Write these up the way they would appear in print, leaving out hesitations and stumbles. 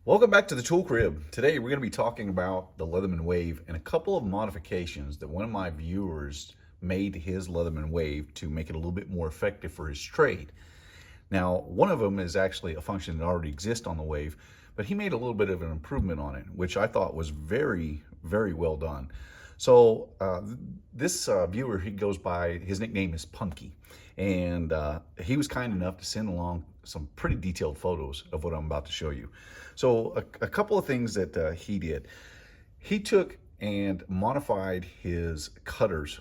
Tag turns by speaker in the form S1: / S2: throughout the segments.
S1: Welcome back to the Tool Crib. Today we're going to be talking about the Leatherman Wave and a couple of modifications that one of my viewers made to his Leatherman Wave to make it a little bit more effective for his trade. Now, one of them is actually a function that already exists on the Wave, but he made a little bit of an improvement on it, which I thought was very, very well done. So this viewer, he goes by, his nickname is Punky, and he was kind enough to send along some pretty detailed photos of what I'm about to show you. So a couple of things that he did. He took and modified his cutters,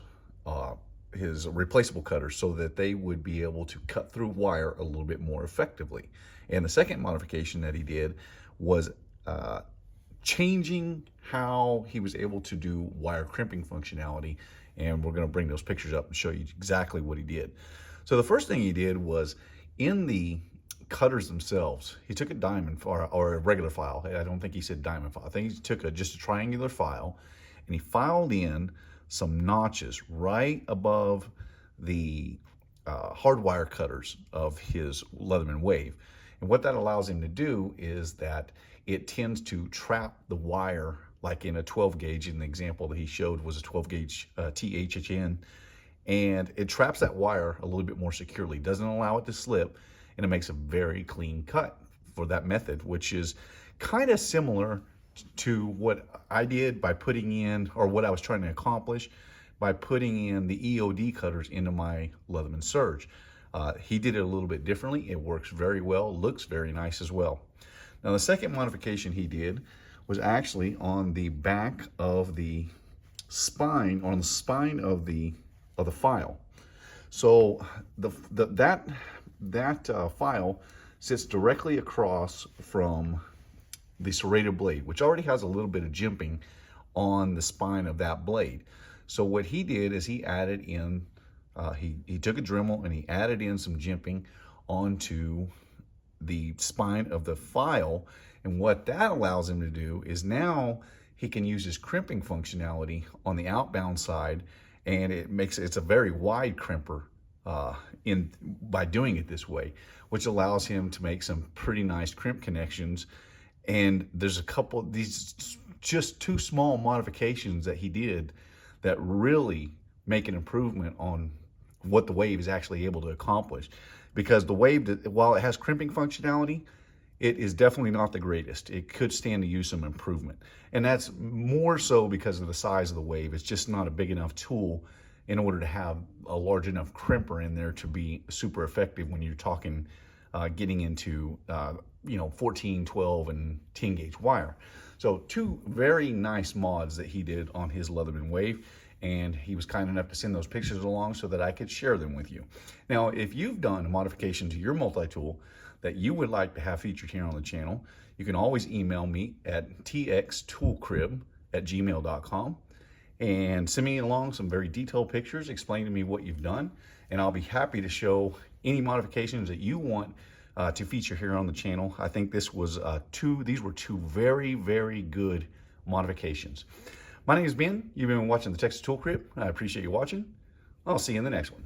S1: his replaceable cutters, so that they would be able to cut through wire a little bit more effectively. And the second modification that he did was changing how he was able to do wire crimping functionality, and we're going to bring those pictures up and show you exactly what he did. So the first thing he did was, in the cutters themselves, he took a diamond or a regular file. I don't think he said diamond file. I think he took just a triangular file, and he filed in some notches right above the hardwire cutters of his Leatherman Wave. And what that allows him to do is that it tends to trap the wire, like in a 12 gauge. In the example that he showed was a 12 gauge THHN, and it traps that wire a little bit more securely, doesn't allow it to slip, and it makes a very clean cut for that method, which is kind of similar to what I did by putting in, or what I was trying to accomplish by putting in the EOD cutters into my Leatherman Surge. He did it a little bit differently. It works very well, looks very nice as well. Now, the second modification he did was actually on the back of the spine, on the spine of the file. So that file sits directly across from the serrated blade, which already has a little bit of jimping on the spine of that blade. So what he did is he added in, he took a Dremel and he added in some jimping onto the spine of the file. And what that allows him to do is now he can use his crimping functionality on the outbound side, and it's a very wide crimper by doing it this way, which allows him to make some pretty nice crimp connections. And there's a couple of these, just two small modifications that he did that really make an improvement on what the Wave is actually able to accomplish. Because the Wave, while it has crimping functionality, it is definitely not the greatest. It could stand to use some improvement. And that's more so because of the size of the Wave. It's just not a big enough tool in order to have a large enough crimper in there to be super effective when you're talking getting into 14, 12, and 10 gauge wire. So two very nice mods that he did on his Leatherman Wave, and he was kind enough to send those pictures along so that I could share them with you. Now, if you've done a modification to your multi-tool that you would like to have featured here on the channel, you can always email me at txtoolcrib@gmail.com and send me along some very detailed pictures, explain to me what you've done, and I'll be happy to show any modifications that you want to feature here on the channel. I think these were two very, very good modifications. My name is Ben. You've been watching the Texas Tool Crib. I appreciate you watching. I'll see you in the next one.